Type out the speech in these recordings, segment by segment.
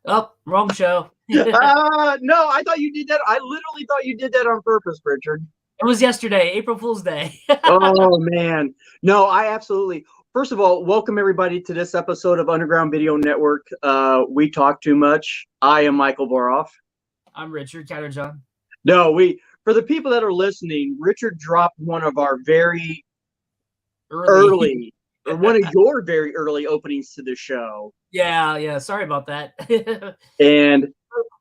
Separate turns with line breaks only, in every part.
Oh, wrong show.
No, I thought you did that. I literally thought you did that on purpose, Richard.
It was yesterday, April Fool's Day.
Oh, man. No, I absolutely. First of all, welcome everybody to this episode of Underground Video Network. We talk too much. I am Michael Boroff.
I'm Richard Catterjohn.
No, for the people that are listening, Richard dropped one of our very early or one of your very early openings to the show.
Yeah. Sorry about that.
And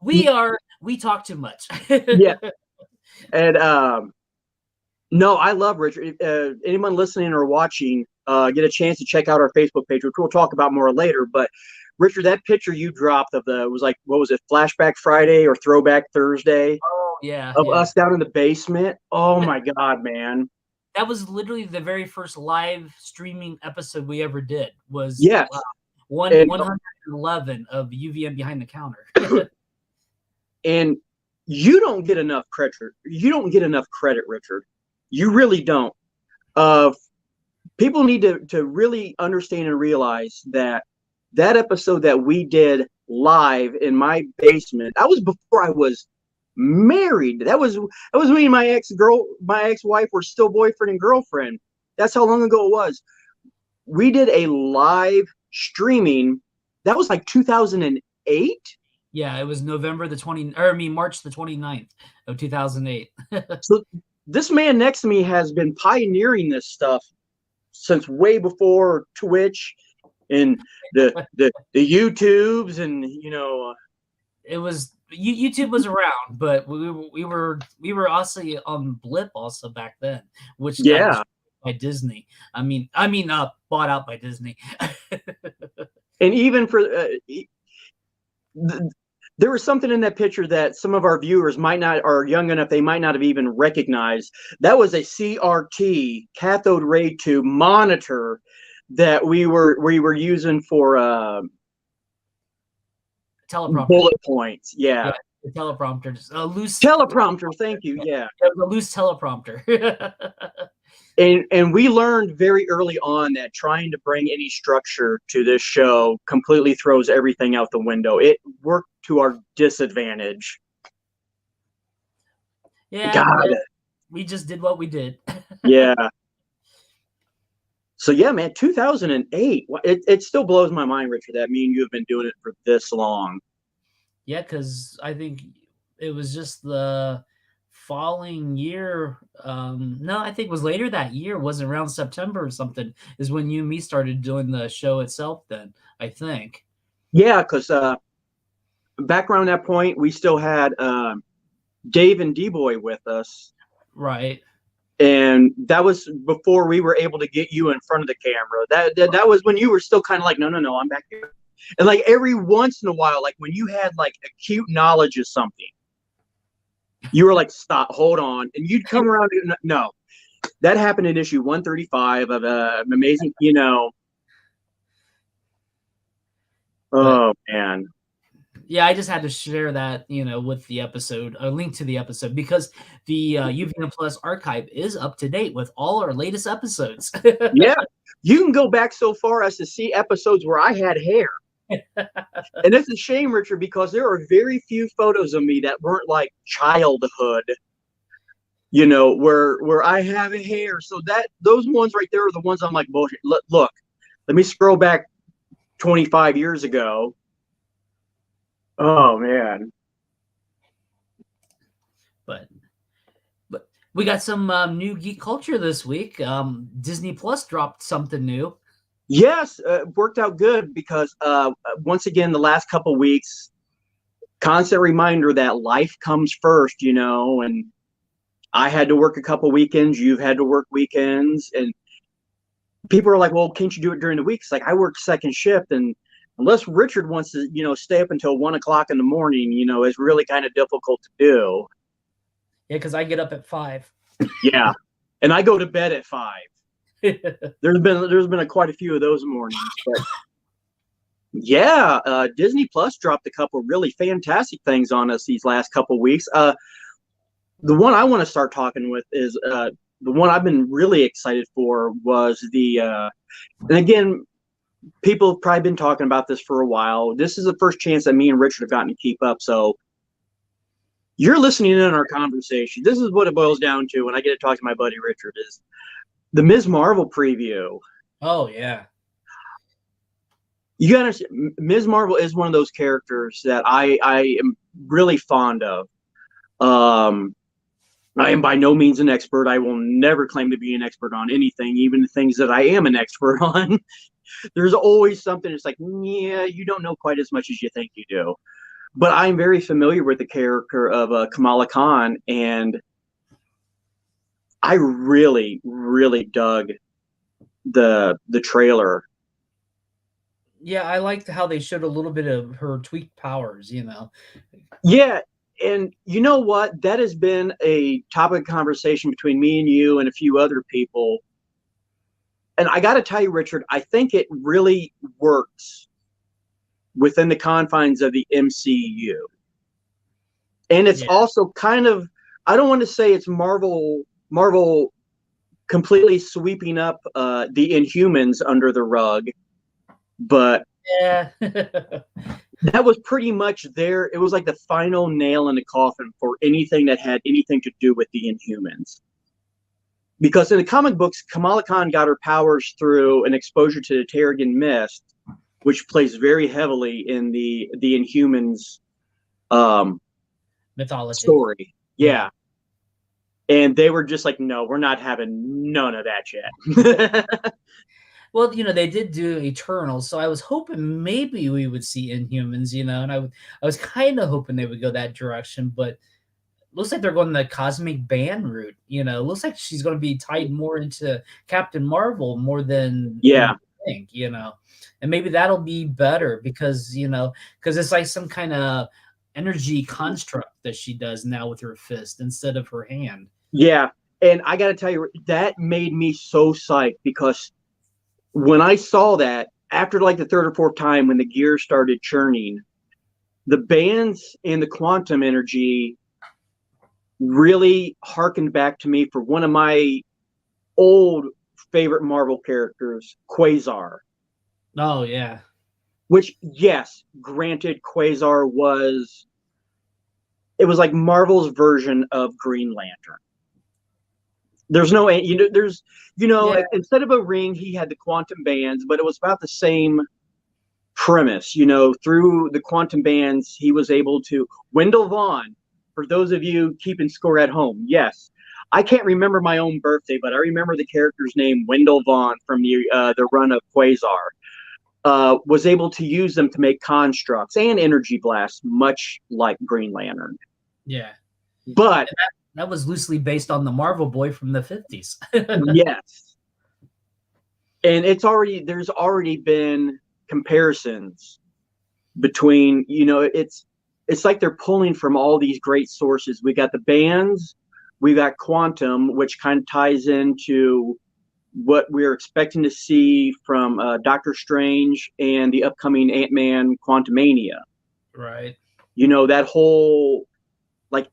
we talk too much.
Yeah. And no, I love Richard. Anyone listening or watching, get a chance to check out our Facebook page, which we'll talk about more later. But Richard, that picture you dropped of was like, what was it, Flashback Friday or Throwback Thursday?
Oh, yeah.
Of us down in the basement. Oh my God, man.
That was literally the very first live streaming episode we ever did. Was 111 of UVN Behind the Counter.
And you don't get enough credit. You don't get enough credit, Richard. You really don't. People need to really understand and realize that episode that we did live in my basement, that was before I was married. That was me and my ex-wife were still boyfriend and girlfriend. That's how long ago it was. We did a live streaming. That was like 2008.
Yeah, it was March the 29th of 2008.
So this man next to me has been pioneering this stuff since way before Twitch and the YouTubes, and
it was YouTube was around, but we were also on Blip also back then, which got by Disney. I mean, bought out by Disney.
And even for there was something in that picture that some of our viewers are young enough, they might not have even recognized. That was a CRT, cathode ray tube monitor that we were using for
teleprompter.
Bullet points. Yeah,
the teleprompter. A loose
teleprompter. Thank you. Yeah,
a loose teleprompter.
And we learned very early on that trying to bring any structure to this show completely throws everything out the window. It worked to our disadvantage.
Yeah,
God.
We just did what we did.
Yeah. So yeah, man, 2008. It still blows my mind, Richard, that me and you have been doing it for this long.
Yeah, because I think it was just the following year. No, I think it was later that year. Was around September or something is when you and me started doing the show itself. Then I think.
Yeah, because back around that point, we still had Dave and D-Boy with us.
Right.
And that was before we were able to get you in front of the camera. That was when you were still kind of like, no, I'm back here. And like every once in a while, like when you had like acute knowledge of something, you were like, stop, hold on. And you'd come around. No, that happened in issue 135 of Amazing, Oh, man.
Yeah, I just had to share that, with the episode, a link to the episode, because the UVN Plus archive is up to date with all our latest episodes.
Yeah, you can go back so far as to see episodes where I had hair. And it's a shame, Richard, because there are very few photos of me that weren't like childhood, where I have hair. So those ones right there are the ones I'm like, bullshit. Look, let me scroll back 25 years ago. Oh man.
But we got some new geek culture this week. Disney Plus dropped something new.
Yes, worked out good because once again, the last couple of weeks, constant reminder that life comes first, and I had to work a couple weekends. You've had to work weekends, and people are like, well, can't you do it during the week? It's like, I work second shift, and unless Richard wants to, stay up until 1 o'clock in the morning, it's really kind of difficult to do.
Yeah, because I get up at 5.
Yeah, and I go to bed at 5. There's been quite a few of those mornings, but yeah, Disney Plus dropped a couple really fantastic things on us these last couple of weeks. The one I want to start talking with is the one I've been really excited for was and again, people have probably been talking about this for a while. This is the first chance that me and Richard have gotten to keep up. So you're listening in on our conversation. This is what it boils down to when I get to talk to my buddy Richard is the Ms. Marvel preview.
Oh yeah.
You gotta understand, Ms. Marvel is one of those characters that I am really fond of. Um, I am by no means an expert. I will never claim to be an expert on anything, even the things that I am an expert on. There's always something that's like, yeah, you don't know quite as much as you think you do. But I'm very familiar with the character of Kamala Khan, and I really, really dug the trailer.
Yeah, I liked how they showed a little bit of her tweaked powers, you know.
Yeah, and you know what? That has been a topic of conversation between me and you and a few other people. And I got to tell you, Richard, I think it really works within the confines of the MCU. And it's
Yeah.
also kind of, I don't want to say it's Marvel completely sweeping up the Inhumans under the rug, but
Yeah.
that was pretty much there. It was like the final nail in the coffin for anything that had anything to do with the Inhumans. Because in the comic books, Kamala Khan got her powers through an exposure to the Terrigen Mist, which plays very heavily in the Inhumans
Mythology.
story.
Yeah.
Yeah. And they were just like, no, we're not having none of that yet.
Well, you know, they did do Eternals, so I was hoping maybe we would see Inhumans, you know, and I was kind of hoping they would go that direction, but looks like they're going the cosmic band route, you know. Looks like she's going to be tied more into Captain Marvel more than
Yeah.
think, you know. And maybe that'll be better because, you know, because it's like some kind of energy construct that she does now with her fist instead of her hand.
Yeah. And I got to tell you, that made me so psyched because when I saw that, after like the third or fourth time when the gears started churning, the bands and the quantum energy really harkened back to me for one of my old favorite Marvel characters, Quasar.
Oh yeah.
Which, yes, granted, Quasar was it was like Marvel's version of Green Lantern. There's no,
Yeah,
instead of a ring, he had the quantum bands, but it was about the same premise. Through the quantum bands, he was able to. Wendell Vaughn, for those of you keeping score at home, yes. I can't remember my own birthday, but I remember the character's name, Wendell Vaughn, from the run of Quasar. Was able to use them to make constructs and energy blasts, much like Green Lantern.
yeah.
But
That was loosely based on the Marvel Boy from the 50s.
yes, and there's already been comparisons between, it's like they're pulling from all these great sources. We got the bands, we got quantum, which kind of ties into what we're expecting to see from Doctor Strange and the upcoming Ant-Man Quantumania.
Right.
That whole, like,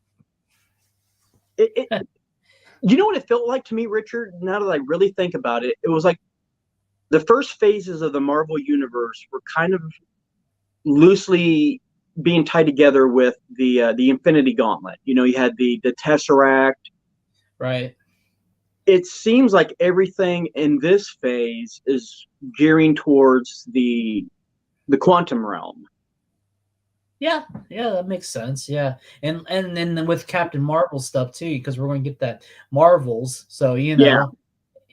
you know what it felt like to me, Richard? Now that I really think about it, it was like the first phases of the Marvel universe were kind of loosely being tied together with the Infinity Gauntlet. You had the Tesseract.
Right.
It seems like everything in this phase is gearing towards the quantum realm.
Yeah, that makes sense. Yeah, and then with Captain Marvel stuff too, because we're going to get that Marvels. So
Yeah,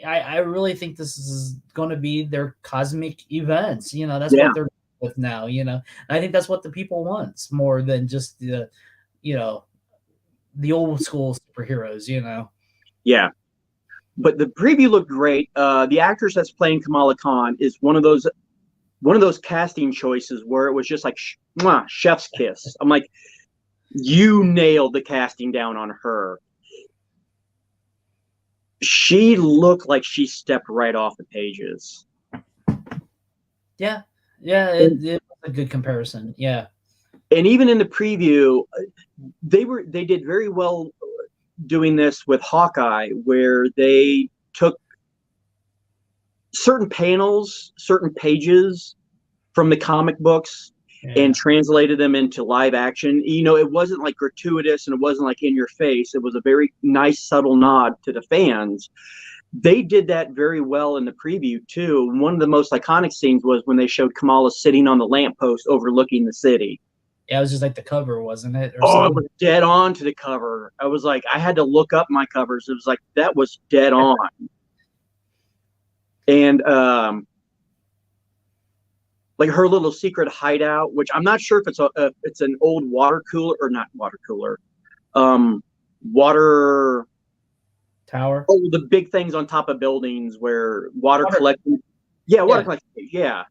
I really think this is going to be their cosmic events. That's
yeah,
what they're with now. And I think that's what the people want more than just you know, the old school superheroes.
yeah. But the preview looked great. The actress that's playing Kamala Khan is one of those casting choices where it was just like mwah, chef's kiss. I'm like, you nailed the casting down on her. She looked like she stepped right off the pages.
Yeah, it was a good comparison. Yeah,
And even in the preview, they did very well doing this with Hawkeye, where they took certain panels, certain pages from the comic books and
Yeah.
translated them into live action. You know, it wasn't like gratuitous and it wasn't like in your face. It was a very nice, subtle nod to the fans. They did that very well in the preview too. One of the most iconic scenes was when they showed Kamala sitting on the lamppost overlooking the city.
Yeah, it was just like the cover, wasn't it, or
Oh, it
something?
was dead on to the cover. I was like, I had to look up my covers. It was like that was dead on. And like her little secret hideout, which I'm not sure if it's an old water cooler or not water cooler, water.
Tower.
Oh, the big things on top of buildings where water
Water.
collection. Yeah, water
Yeah.
collection. Yeah,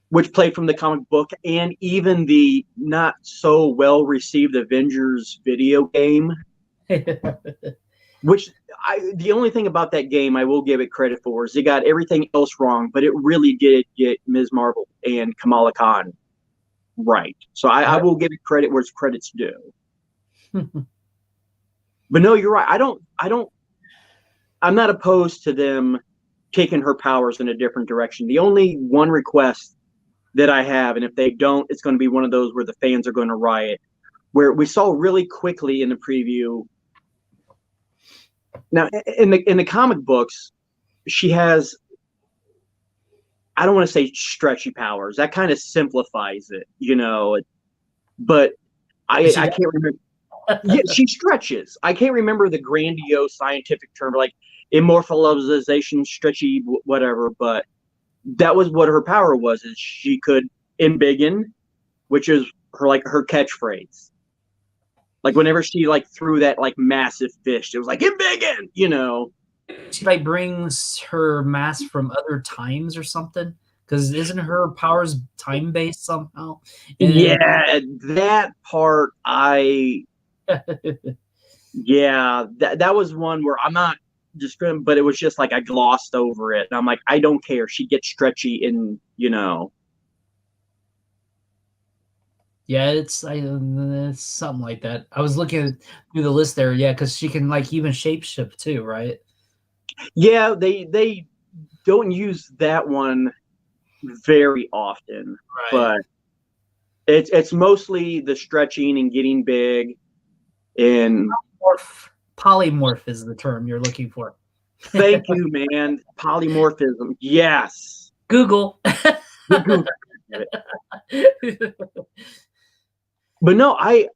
which played from the comic book and even the not so well received Avengers video game. Which the only thing about that game I will give it credit for is it got everything else wrong, but it really did get Ms. Marvel and Kamala Khan right. So I will give it credit where credit's due. But no, you're right. I'm not opposed to them taking her powers in a different direction. The only one request that I have, and if they don't, it's going to be one of those where the fans are going to riot. Where we saw really quickly in the preview. Now, in the comic books, she has, I don't want to say stretchy powers. That kind of simplifies it, you know. But I can't remember. Yeah, she stretches. I can't remember the grandiose scientific term, like immortalization, stretchy, whatever. But that was what her power was: is she could embiggen, which is her catchphrase. Like whenever she like threw that like massive fish, it was like embiggen, you know.
She like brings her mass from other times or something. Because isn't her powers time based somehow? And
Yeah, that part yeah, that was one where I'm not just gonna, but it was just like I glossed over it. And I'm like, I don't care. She gets stretchy in, you know.
yeah, it's something like that. I was looking through the list there, yeah, because she can like even shapeshift too, right?
Yeah, they don't use that one very often,
Right.
but it's mostly the stretching and getting big. And
Polymorph is the term you're looking for.
thank you, man. Polymorphism. Yes.
Google.
But no, I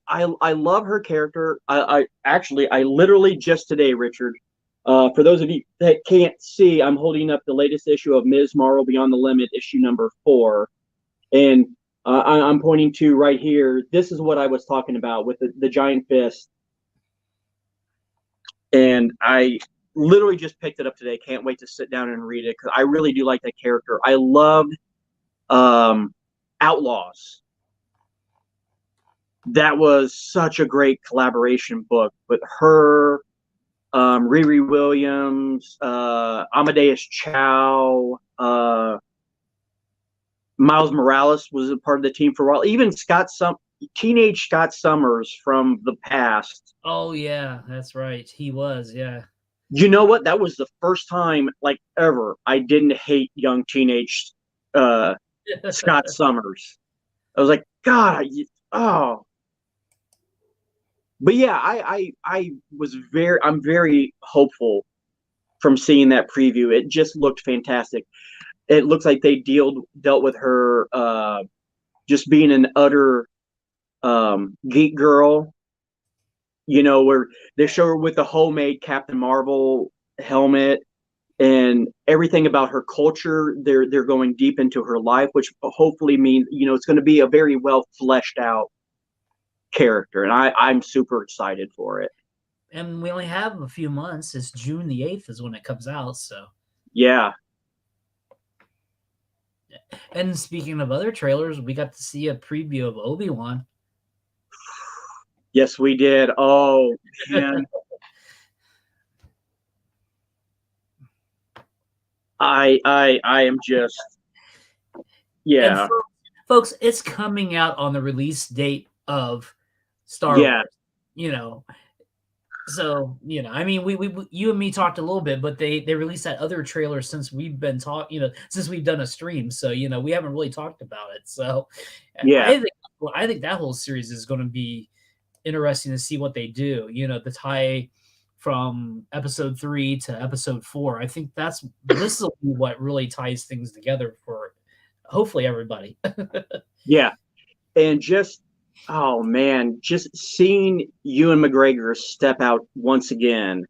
love her character. I actually I literally just today, Richard. For those of you that can't see, I'm holding up the latest issue of Ms. Marvel Beyond the Limit, issue number 4, and I'm pointing to right here. This is what I was talking about with the giant fist, and I literally just picked it up today. Can't wait to sit down and read it because I really do like that character. I loved Outlaws. That was such a great collaboration book with her, Riri Williams, Amadeus Chow, Miles Morales was a part of the team for a while. Even teenage Scott Summers from the past.
Oh yeah, that's right. He was, yeah.
You know what? That was the first time, like ever, I didn't hate young teenage Scott Summers. I was like, God, oh. But yeah, I'm very hopeful from seeing that preview. It just looked fantastic. It looks like they dealt with her just being an utter geek girl. You know, where they show her with the homemade Captain Marvel helmet and everything about her culture. They're going deep into her life, which hopefully means, you know, it's going to be a very well fleshed out character, and I'm super excited for it.
And we only have a few months. It's June the 8th is when it comes out, so.
Yeah.
And speaking of other trailers, we got to see a preview of Obi-Wan.
Yes, we did. Oh man. I am just,
And
yeah.
folks, it's coming out on the release date of Star
Yeah.
Wars. You know, So, I mean, you and me talked a little bit, but they released that other trailer since we've been since we've done a stream. So, we haven't really talked about it. So,
Yeah,
I think that whole series is going to be interesting to see what they do. The tie from episode 3 to episode 4. I think this will be what really ties things together for hopefully everybody.
yeah, and just oh man, just seeing Ewan McGregor step out once again.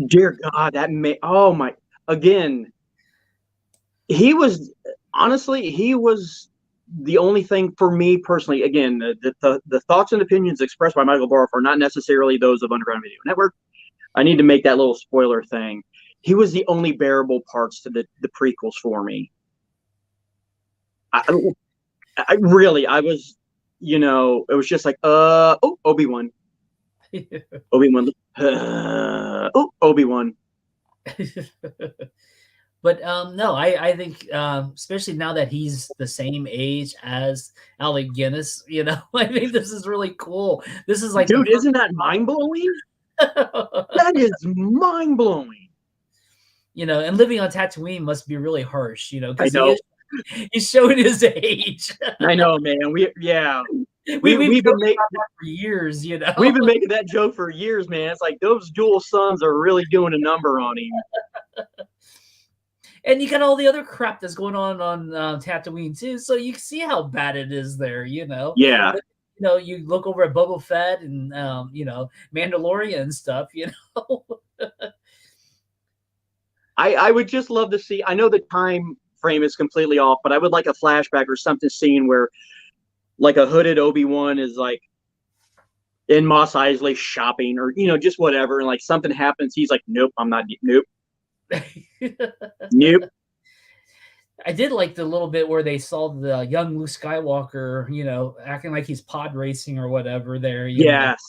Dear God, that may oh my again. He was honestly he was the only thing for me personally. Again, the thoughts and opinions expressed by Michael Barth are not necessarily those of Underground Video Network. I need to make that little spoiler thing. He was the only bearable parts to the prequels for me. I really, I was, it was just like, oh, Obi-Wan, Obi-Wan, oh, Obi-Wan.
But no, I think especially now that he's the same age as Alec Guinness, I think this is really cool. This is like the
Dude, isn't that mind-blowing? That is mind-blowing.
And living on Tatooine must be really harsh,
I
because
know.
he's showing his age.
I know, man. We've
We've
been
talked
making
about that for years,
we've been making that joke for years, man. It's like those dual sons are really doing a number on him.
And you got all the other crap that's going on Tatooine too, so you can see how bad it is there.
Yeah.
But, you look over at Boba Fett and Mandalorian and stuff.
I would just love to see. I know the time frame is completely off, but I would like a flashback or something scene where, like, a hooded Obi-Wan is like in Mos Eisley shopping, or just whatever, and like something happens. He's like, "Nope, I'm not. Nope, nope."
I did like the little bit where they saw the young Luke Skywalker, acting like he's pod racing or whatever. There,
Yes.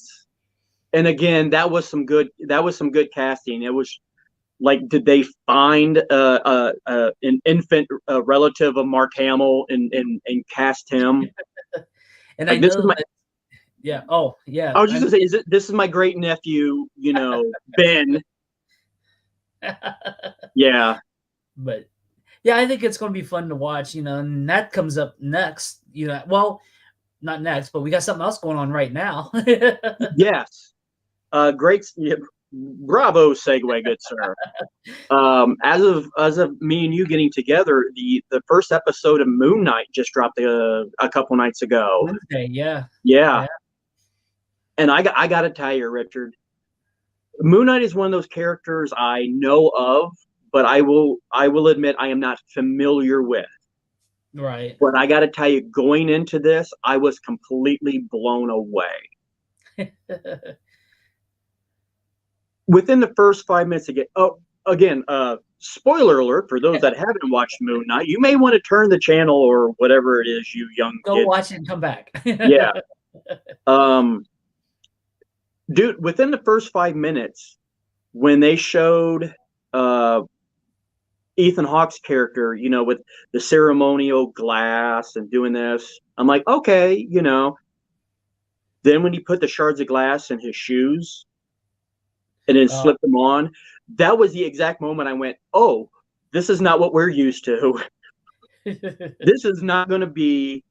And again, that was some good casting. It was like, did they find an infant relative of Mark Hamill and cast him?
And
like,
I know that, yeah. Oh, yeah.
I was just gonna say, this is my great nephew, Ben. Yeah.
But yeah, I think it's going to be fun to watch, and that comes up next, well, not next, but we got something else going on right now.
Yes. Great. Yeah, bravo segue, good sir. As of me and you getting together, the first episode of Moon Knight just dropped a couple nights ago.
Wednesday, yeah.
Yeah. And I got to tell you, Richard, Moon Knight is one of those characters I know of, but I will admit I am not familiar with.
Right.
But I got to tell you, going into this, I was completely blown away. Within the first 5 minutes, again, spoiler alert for those that haven't watched Moon Knight, you may want to turn the channel or whatever it is, you young
Go
kids.
watch it and come back.
Yeah. Dude, within the first 5 minutes, when they showed Ethan Hawke's character, with the ceremonial glass and doing this, I'm like, okay, Then when he put the shards of glass in his shoes and then slipped them on, that was the exact moment I went, oh, this is not what we're used to. This is not going to be,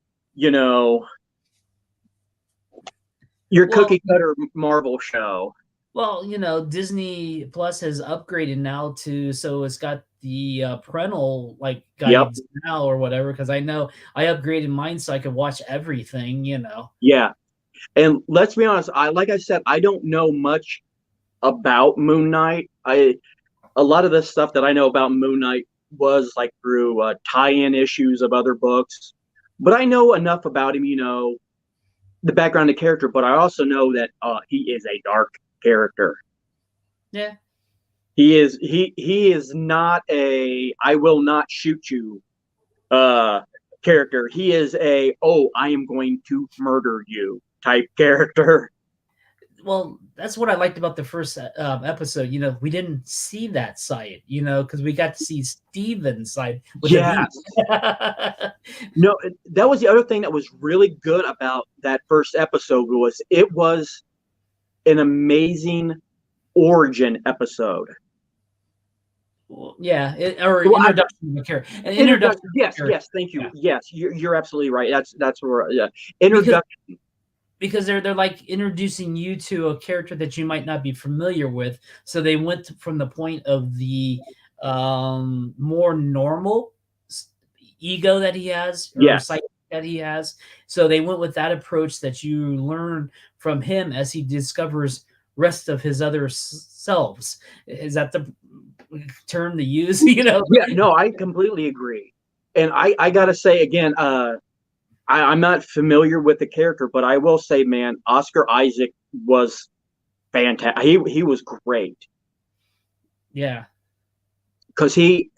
your cookie cutter Marvel show.
Well, Disney Plus has upgraded now so it's got the parental guides now or whatever. Because I know I upgraded mine so I could watch everything.
Yeah, and let's be honest. Like I said, I don't know much about Moon Knight. A lot of the stuff that I know about Moon Knight was like through tie-in issues of other books, but I know enough about him. The background of the character, but I also know that he is a dark character.
Yeah.
He is not a I will not shoot you character. He is a I am going to murder you type character.
Well, that's what I liked about the first episode. We didn't see that side, because we got to see Steven's side.
Yes. No, that was the other thing that was really good about that first episode was an amazing origin episode.
Yeah, or
Well,
introduction of a character. An introduction
introduction.
of
Yes,
a character.
yes. Thank you.
Yeah,
Yes, you're absolutely right. That's where. Yeah,
because
introduction.
they're like introducing you to a character that you might not be familiar with. So they went from the point of the more normal ego that he has or
Yes,
psyche that he has. So they went with that approach that you learn from him as he discovers rest of his other selves. Is that the term to use? You know?
yeah. No, I completely agree. And I gotta say again, I'm not familiar with the character, but I will say, man, Oscar Isaac was fantastic. He was great
Yeah.
because he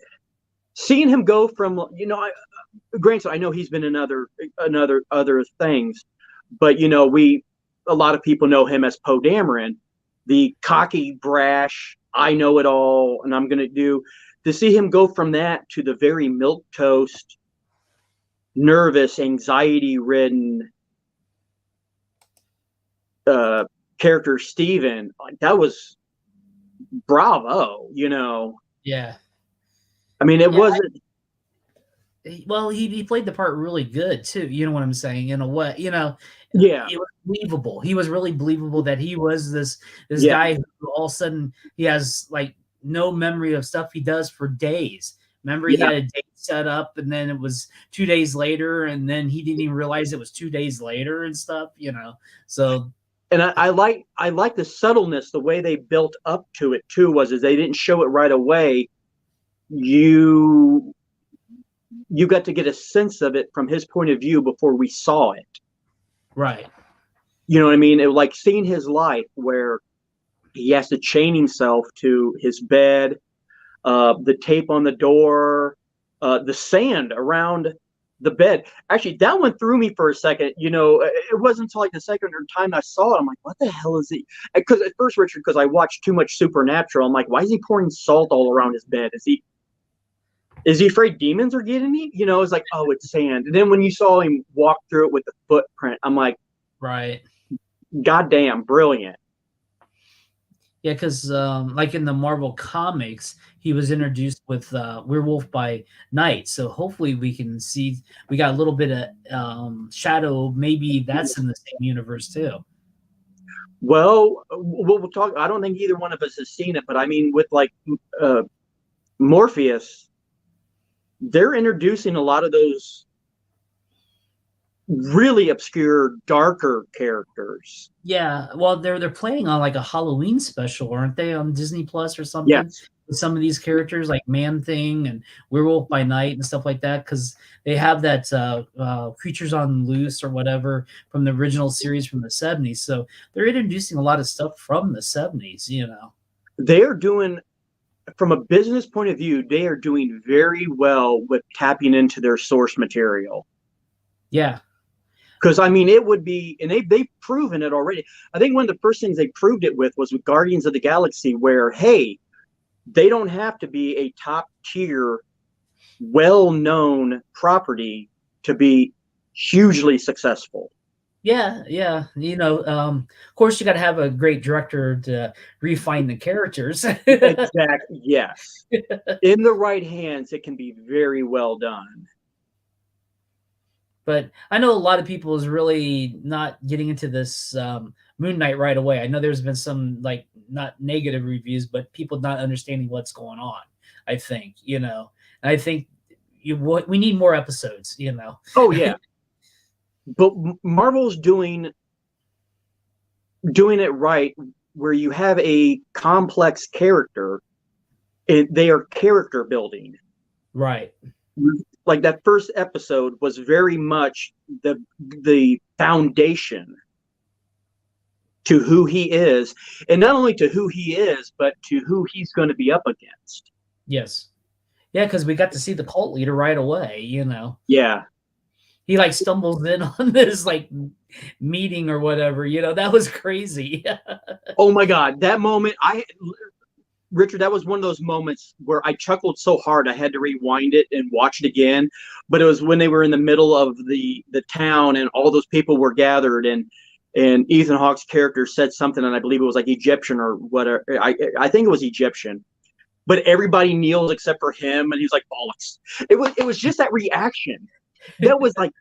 seeing him go from granted, I know he's been in other things, but we a lot of people know him as Poe Dameron, the cocky, brash, I know it all, and I'm gonna do. To see him go from that to the very milk toast, nervous, anxiety-ridden uh, character Steven, like that was bravo.
Yeah.
I mean, it
Yeah.
wasn't.
Well, he played the part really good too. You know what I'm saying? In a way,
Yeah,
it was believable. He was really believable that he was this
yeah,
guy who all of a sudden he has like no memory of stuff he does for days. Remember, he
yeah.
had a date set up, and then it was 2 days later, and then he didn't even realize it was 2 days later and stuff. So
And I like the subtleness, the way they built up to it too. Was they didn't show it right away. You got to get a sense of it from his point of view before we saw it.
right,
You know what I mean? It, like seeing his life where he has to chain himself to his bed, the tape on the door, the sand around the bed. Actually, that one threw me for a second. It wasn't until like the second or time I saw it, I'm like, what the hell is he? Because at first, Richard, because I watched too much Supernatural, I'm like, why is he pouring salt all around his bed? Is he afraid demons are getting me? It's like, oh, it's sand. And then when you saw him walk through it with the footprint, I'm like,
right.
goddamn, brilliant.
Yeah, because like in the Marvel comics, he was introduced with Werewolf by Night. So hopefully we got a little bit of Shadow. Maybe that's in the same universe too.
Well, we'll talk. I don't think either one of us has seen it, but I mean, with like Morpheus, they're introducing a lot of those really obscure, darker characters.
Yeah, well, they're playing on like a Halloween special, aren't they, on Disney Plus or something?
Yes.
With some of these characters like Man Thing and Werewolf by Night and stuff like that, because they have that Creatures on Loose or whatever from the original series from the 70s. So they're introducing a lot of stuff from the 70s.
They are doing, from a business point of view, they are doing very well with tapping into their source material.
Yeah.
Because I mean, it would be, and they've proven it already. I think one of the first things they proved it with Guardians of the Galaxy, where hey, they don't have to be a top tier, well known property to be hugely successful.
Yeah, yeah. Of course you got to have a great director to refine the characters.
Exactly. Yes. In the right hands, it can be very well done.
But I know a lot of people is really not getting into this Moon Knight right away. I know there's been some like not negative reviews, but people not understanding what's going on. I think, and I think we need more episodes.
Oh yeah, but Marvel's doing it right, where you have a complex character, and they are character building.
Right.
Like that first episode was very much the foundation to who he is, and not only to who he is, but to who he's going to be up against.
Yes. Yeah, because we got to see the cult leader right away.
Yeah.
He like stumbles in on this like meeting or whatever. That was crazy.
Oh my God, that moment! Richard, that was one of those moments where I chuckled so hard I had to rewind it and watch it again. But it was when they were in the middle of the town and all those people were gathered, and and Ethan Hawke's character said something, and I believe it was like Egyptian or whatever. I think it was Egyptian, but everybody kneels except for him, and he's like bollocks. It was just that reaction that was like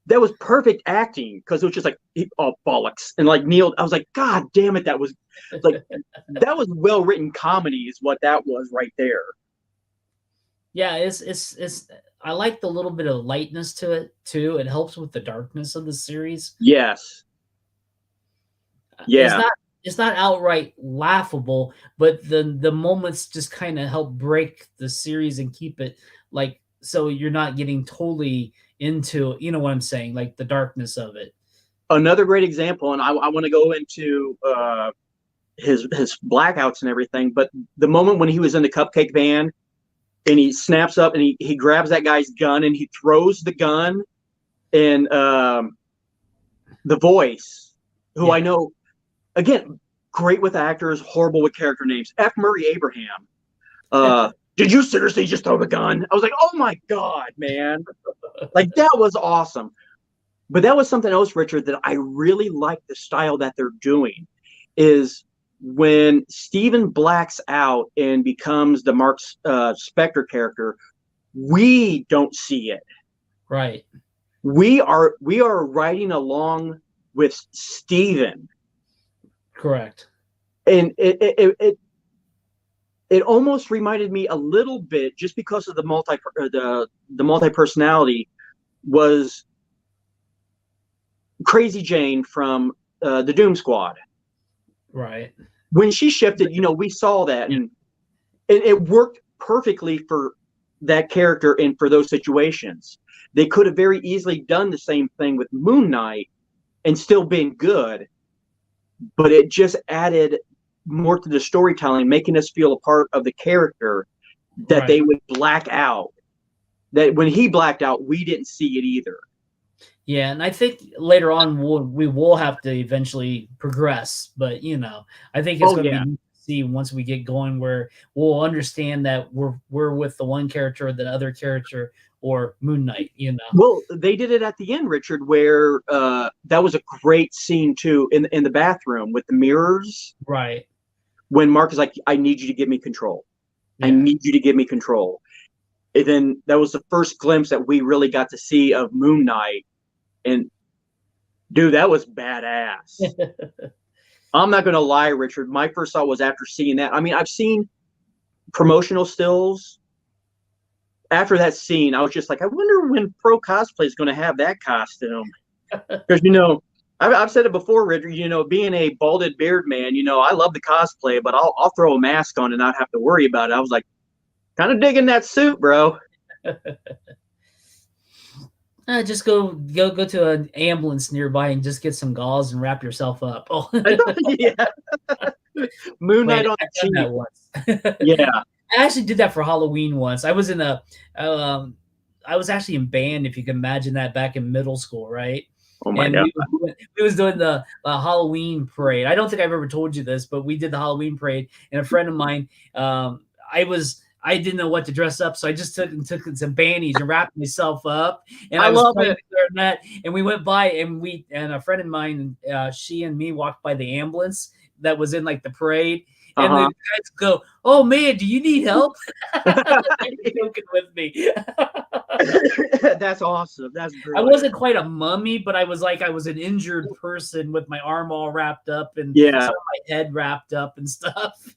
that was perfect acting because it was just like oh bollocks and like kneeled. I was like, God damn it, like that was well written comedy is what that was right there.
Yeah, it's I like the little bit of lightness to it too. It helps with the darkness of the series.
Yes.
It's
Yeah.
not it's not outright laughable, but the moments just kind of help break the series and keep it like so you're not getting totally into, you know what I'm saying, like the darkness of it.
Another great example, and I want to go into his blackouts and everything, but the moment when he was in the Cupcake Van and he snaps up and he grabs that guy's gun and he throws the gun and the voice, who I
Yeah.
know, again, great with actors, horrible with character names. F. Murray Abraham. Did you seriously just throw the gun? I was like, oh my God, man. Like, that was awesome. But that was something else, Richard, that I really like the style that they're doing is when Steven blacks out and becomes the Mark Spector character, we don't see it.
Right.
We are riding along with Steven.
Correct.
And it almost reminded me a little bit, just because of the multi personality, was Crazy Jane from the Doom Squad.
Right.
When she shifted, we saw that, and it worked perfectly for that character and for those situations. They could have very easily done the same thing with Moon Knight and still been good, but it just added more to the storytelling, making us feel a part of the character, that they
Right.
would black out. That when he blacked out, we didn't see it either.
Yeah, and I think later on we will have to eventually progress, but I think it's
Oh
going to
yeah.
be neat to see once we get going where we'll understand that we're with the one character, the other character, or Moon Knight.
Well, they did it at the end, Richard, where that was a great scene too, in the bathroom with the mirrors,
Right.
when Mark is like, I need you to give me control. I
Yeah.
need you to give me control. And then that was the first glimpse that we really got to see of Moon Knight. And dude, that was badass. I'm not going to lie, Richard. My first thought was after seeing that. I mean, I've seen promotional stills. After that scene, I was just like, I wonder when Pro Cosplay is going to have that costume. Because, I've said it before, Richard, being a balded beard man, I love the cosplay, but I'll throw a mask on and not have to worry about it. I was like, kind of digging that suit, bro.
Just go to an ambulance nearby and just get some gauze and wrap yourself up. Oh,
Yeah. Moon
wait,
Knight on
I've
the
done
cheap.
that once.
Yeah.
I actually did that for Halloween once. Um, I was actually in band, if you can imagine that, back in middle school, right?
Oh my
And
God.
we was doing the Halloween parade. I don't think I've ever told you this, but we did the Halloween parade, and a friend of mine, I didn't know what to dress up, so I just took some bandies and wrapped myself up, and
I
I was
love
playing
it.
the clarinet. And we went by, and a friend of mine, she and me walked by the ambulance that was in like the parade, and the
Uh
guys go, "Oh man, do you need help?"
huh.
They were joking with me.
That's awesome. That's
I
brilliant.
wasn't quite a mummy, but I was an injured person with my arm all wrapped up and
Yeah.
some of my head wrapped up and stuff.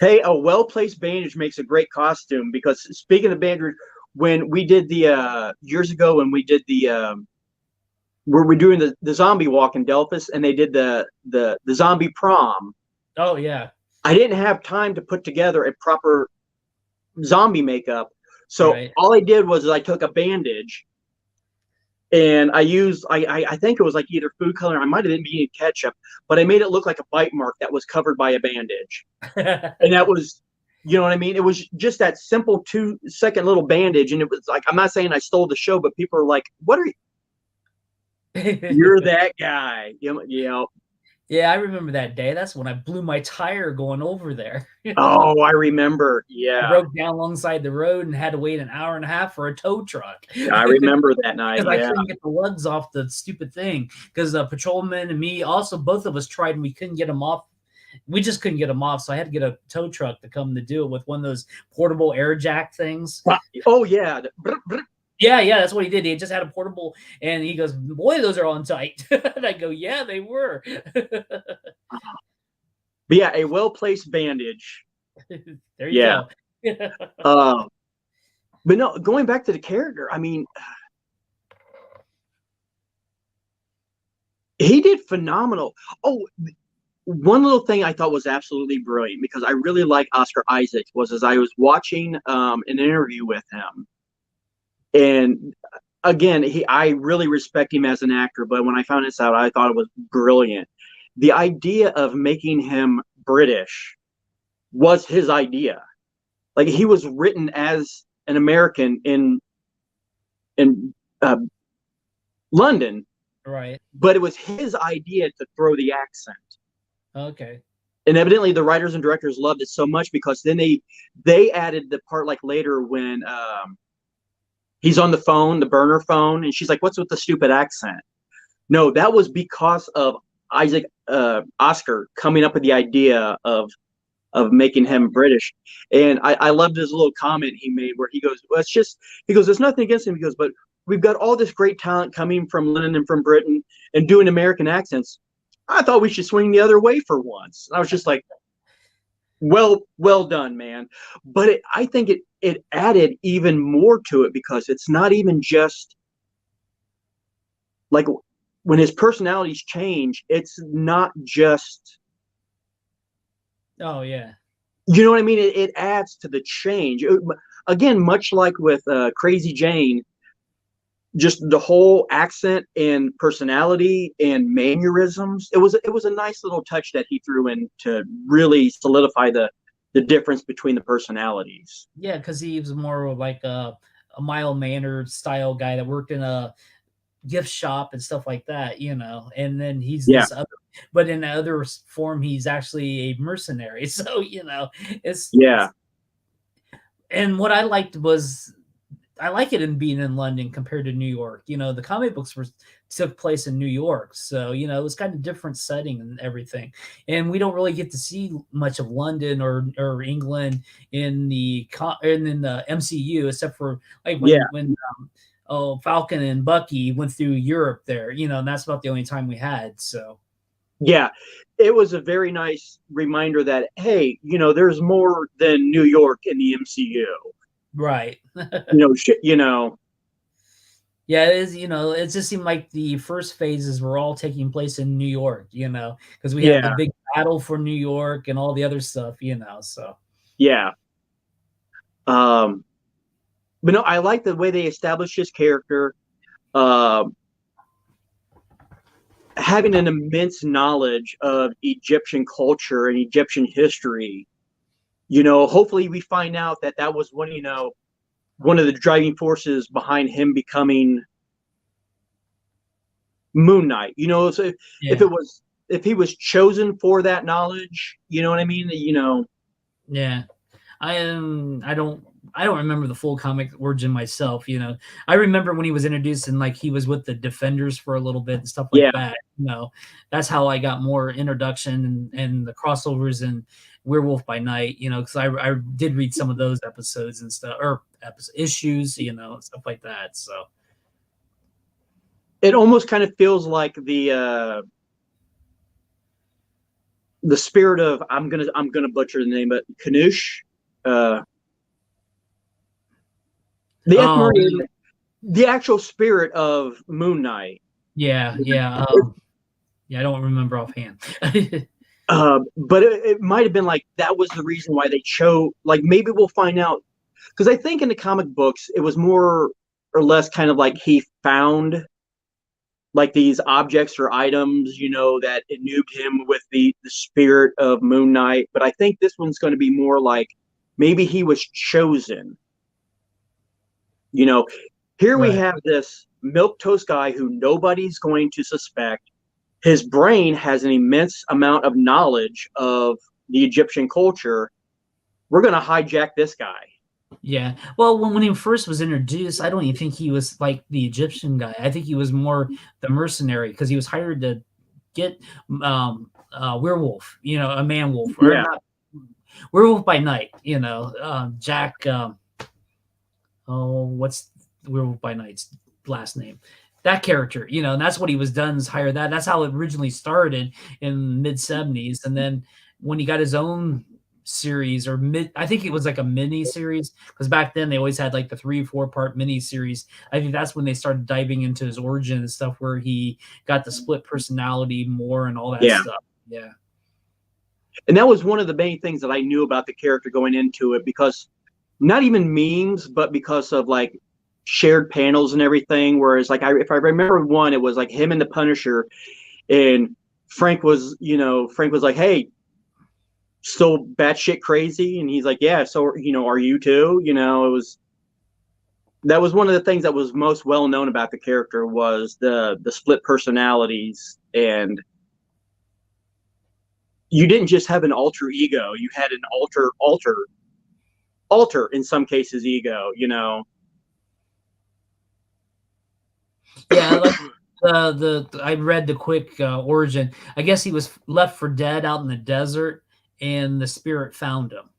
Hey, a well placed bandage makes a great costume, because speaking of bandage, when we did the years ago, when we did the were we doing the zombie walk in Delphus, and they did the zombie prom.
Oh yeah,
I didn't have time to put together a proper zombie makeup. So
right.
all I did was I took a bandage and I used I think it was like either food color, I might have been using ketchup, but I made it look like a bite mark that was covered by a bandage. And that was, you know what I mean? It was just that simple 2-second little bandage. And it was like, I'm not saying I stole the show, but people are like, what are you? You're that guy.
Yeah, I remember that day. That's when I blew my tire going over there.
Oh, I remember.
I
Yeah,
broke down alongside the road and had to wait an hour and a half for a tow truck
I remember that night.
because I
Yeah.
couldn't get the lugs off the stupid thing. Because the patrolman and me, also both of us tried and we couldn't get them off. We just couldn't get them off, so I had to get a tow truck to come to do it with one of those portable air jack things.
Oh yeah.
Yeah, yeah, that's what he did. He just had a portable, and he goes, "Boy, those are on tight." And I go, "Yeah, they were."
But yeah, a well placed bandage.
There you
Yeah.
go.
Uh, but no, going back to the character, I mean, he did phenomenal. Oh, one little thing I thought was absolutely brilliant because I really like Oscar Isaac was as I was watching an interview with him, and again, I really respect him as an actor, but when I found this out, I thought it was brilliant. The idea of making him British was his idea. Like he was written as an American in London,
Right.
but it was his idea to throw the accent.
Okay.
And evidently, the writers and directors loved it so much because then they added the part like later when he's on the phone, the burner phone, and she's like, "What's with the stupid accent?" No, that was because of Isaac Oscar coming up with the idea of making him British. And I loved his little comment he made where he goes, well, he goes, there's nothing against him. He goes, but we've got all this great talent coming from London and from Britain and doing American accents. I thought we should swing the other way for once. And I was just like, well done, man. But I think it added even more to it because it's not even just like when his personalities change, it's not just,
Oh yeah.
you know what I mean? It adds to the change. Again, much like with Crazy Jane, just the whole accent and personality and mannerisms. It was a nice little touch that he threw in to really solidify the difference between the personalities.
Yeah, because he was more like a mild mannered style guy that worked in a gift shop and stuff like that, And then he's
Yeah,
this other, but in other form, he's actually a mercenary. So it's
yeah,
and what I liked was I like it in being in London compared to New York. The comic books took place in New York, so it was kind of different setting and everything. And we don't really get to see much of London or England in the MCU, except for like
yeah,
when Falcon and Bucky went through Europe there. And that's about the only time we had. So
yeah. It was a very nice reminder that hey, there's more than New York in the MCU.
right.
Shit.
Yeah, it is. It just seemed like the first phases were all taking place in New York, because we had the
Yeah,
big battle for New York and all the other stuff. So
yeah. Um, but no, I like the way they established his character. Um, Having an immense knowledge of Egyptian culture and Egyptian history. Hopefully we find out that was one of the driving forces behind him becoming Moon Knight. So if
yeah,
it was if he was chosen for that knowledge, you know what I mean?
yeah. I don't remember the full comic origin myself. I remember when he was introduced and like he was with the Defenders for a little bit and stuff like
Yeah,
that. That's how I got more introduction and the crossovers and Werewolf by Night. Because I did read some of those episodes and stuff or issues, and stuff like that. So
it almost kind of feels like the spirit of I'm gonna butcher the name, but Kanush, uh, the
oh
the actual spirit of Moon Knight.
yeah, yeah. Yeah, I don't remember offhand.
But it might have been like that was the reason why they chose. Like maybe we'll find out because I think in the comic books it was more or less kind of like he found like these objects or items, that inued him with the spirit of Moon Knight. But I think this one's going to be more like maybe he was chosen. You know, Here we
Right.
have this milk toast guy who nobody's going to suspect. his brain has an immense amount of knowledge of the Egyptian culture. We're going to hijack this guy.
Yeah. Well, when he first was introduced, I don't even think he was like the Egyptian guy. I think he was more the mercenary because he was hired to get werewolf, a man wolf, or
Yeah.
not werewolf by night, Jack. Oh, what's Werewolf by Night's last name? That character, and that's what he was done is hire that. That's how it originally started in mid 70s. And then when he got his own series or I think it was like a mini series because back then they always had like the 3 or 4 part mini series. I think that's when they started diving into his origin and stuff where he got the split personality more and all that
Yeah.
stuff. Yeah.
And that was one of the main things that I knew about the character going into it, because not even memes, but because of like shared panels and everything. Whereas like if I remember one, it was like him and the Punisher, and Frank was like, "Hey, so batshit crazy," and he's like, "Yeah, so are you too?" That was one of the things that was most well known about the character was the split personalities, and you didn't just have an alter ego, you had an alter in some cases ego.
Yeah, like the I read the quick origin. I guess he was left for dead out in the desert, and the spirit found him.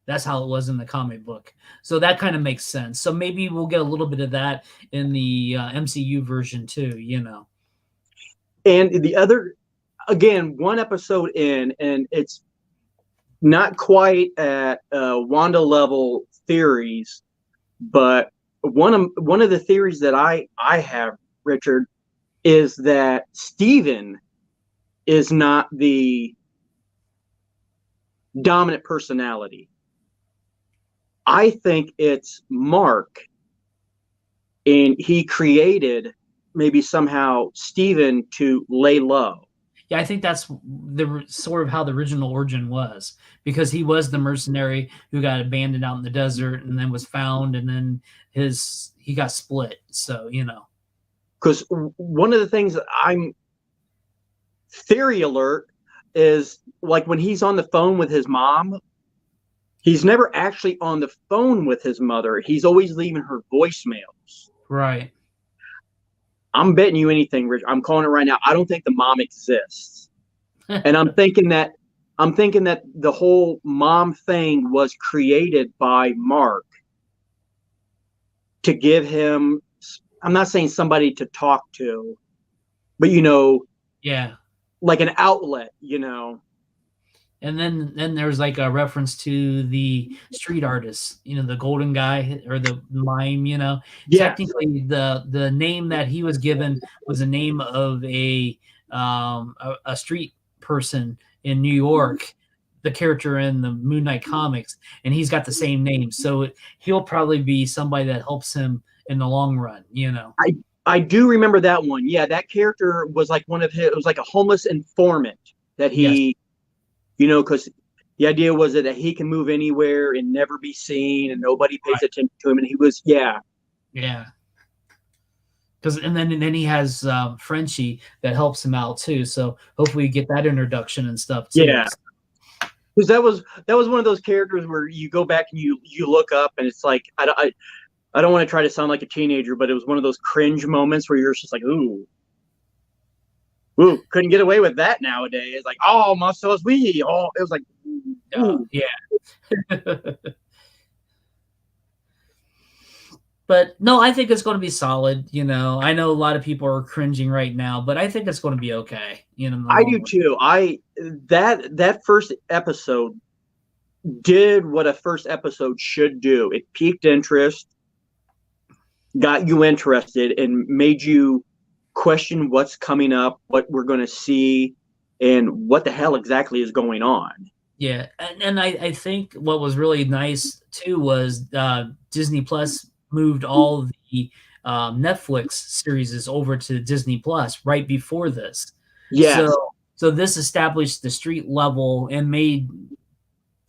That's how it was in the comic book. So that kind of makes sense. So maybe we'll get a little bit of that in the MCU version too.
And the other, again, one episode in, and it's not quite at Wanda level theories, but one of the theories that I have, Richard, is that Steven is not the dominant personality. I think it's Mark, and he created maybe somehow Steven to lay low.
Yeah, I think that's the sort of how the original origin was because he was the mercenary who got abandoned out in the desert and then was found, and then he got split. So.
Because one of the things that I'm theory alert is like when he's on the phone with his mom, he's never actually on the phone with his mother. He's always leaving her voicemails.
Right.
I'm betting you anything, Rich. I'm calling it right now. I don't think the mom exists. And I'm thinking that the whole mom thing was created by Mark to give him, I'm not saying somebody to talk to, but
Yeah.
like an outlet.
And then there's like a reference to the street artist, the golden guy or the mime,
Yeah.
Technically the name that he was given was the name of a street person in New York, the character in the Moon Knight comics, and he's got the same name. So he'll probably be somebody that helps him in the long run.
I do remember that one. Yeah, that character was like one of his, it was like a homeless informant that
Yes.
he, because the idea was that he can move anywhere and never be seen and nobody pays attention to him. And he was, yeah.
Yeah. And then he has Frenchie that helps him out too. So hopefully you get that introduction and stuff too.
Yeah. Because that was one of those characters where you go back and you look up and it's like, I don't want to try to sound like a teenager, but it was one of those cringe moments where you're just like, ooh, couldn't get away with that nowadays. It's like, oh, muscles, it was like,
yeah. But no, I think it's going to be solid. I know a lot of people are cringing right now, but I think it's going to be okay.
I do too. That first episode did what a first episode should do. It piqued interest, got you interested, and made you question what's coming up, what we're going to see, and what the hell exactly is going on.
Yeah, and I think what was really nice too was Disney Plus moved all the Netflix series over to Disney Plus right before this.
Yes.
So this established the street level and made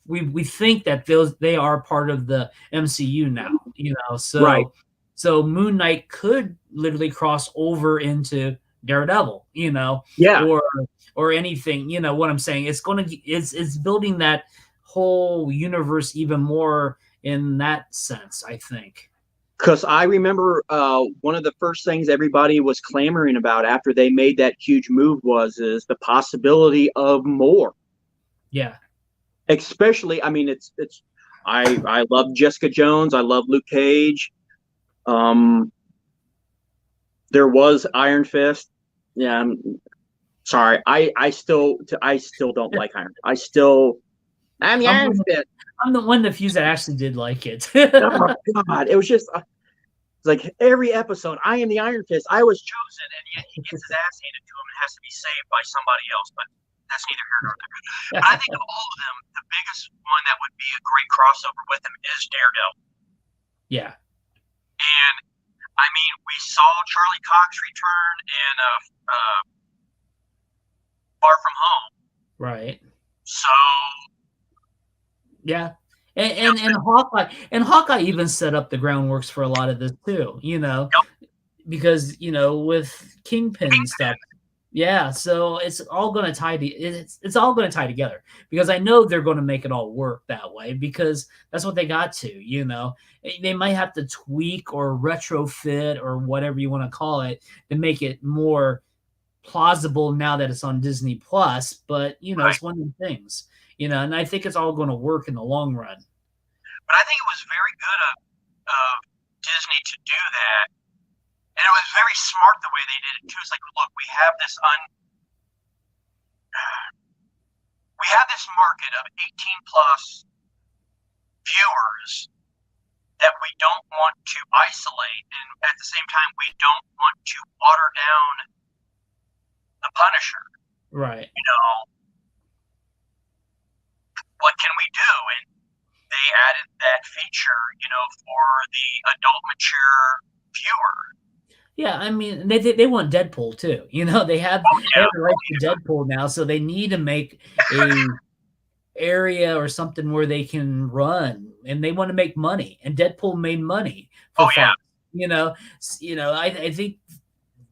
we think that they are part of the MCU now. So
right.
So Moon Knight could literally cross over into Daredevil,
Yeah,
or anything. You know what I'm saying? It's building that whole universe even more in that sense, I think.
because I remember one of the first things everybody was clamoring about after they made that huge move was is the possibility of more.
Yeah.
Especially, I mean, it's I love Jessica Jones. I love Luke Cage. Um, there was Iron Fist. Yeah, sorry. I still don't like Iron. I'm the
I'm
Iron
the,
Fist.
I'm the one of the few that actually did like it.
Oh God, it was just like every episode. I am the Iron Fist. I was chosen, and yet he gets his ass handed to him and has to be saved by somebody else. But that's neither here nor there. But I think of all of them, the biggest one that would be a great crossover with him is Daredevil.
Yeah.
And I mean, we saw Charlie Cox return in Far From Home.
Right.
So
Yeah.
you know,
And Hawkeye even set up the groundworks for a lot of this too, because with Kingpin and stuff. Yeah, so it's all going to it's all going to tie together because I know they're going to make it all work that way because that's what they got to. They might have to tweak or retrofit or whatever you want to call it to make it more plausible now that it's on Disney Plus, but
right.
it's one of the things, and I think it's all going to work in the long run.
But I think it was very good of Disney to do that. And it was very smart the way they did it too. It's like, look, we have this market of 18 plus viewers that we don't want to isolate, and at the same time, we don't want to water down the Punisher.
Right.
What can we do? And they added that feature, for the adult mature viewer.
Yeah, I mean, they want Deadpool too. They have the rights to Deadpool now, so they need to make a area or something where they can run, and they want to make money. And Deadpool made money for Fox. I think